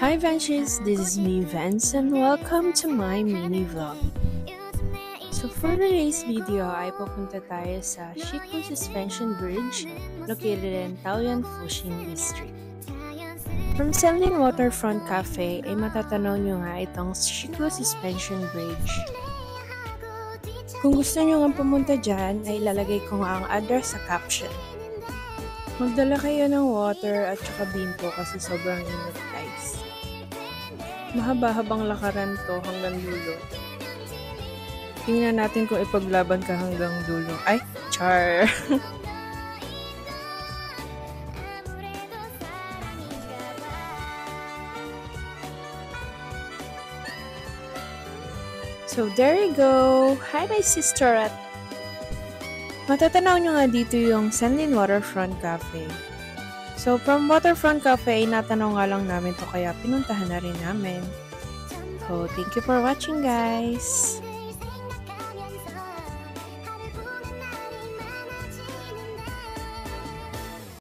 Hi Vanches, this is me Vance and welcome to my mini vlog. So for today's video ay pupunta tayo sa Shiku Suspension Bridge located in Taoyuan, Fuxing District. From Selin Waterfront Cafe ay matatanaw nyo nga itong Shiku Suspension Bridge. Kung gusto nyo nga pumunta dyan ay ilalagay ko nga ang address sa caption. Magdala kayo ng water at saka bimpo kasi sobrang init guys. Mahaba-habang lakaran to hanggang dulo. Tingnan natin kung ipaglaban ka hanggang dulo. Ay, char! So there you go! Hi my sister! Matatanaw nyo nga dito yung Senlin Waterfront Cafe. So, from Waterfront Cafe, ay natanaw nga lang namin to kaya pinuntahan na rin namin. So, thank you for watching guys!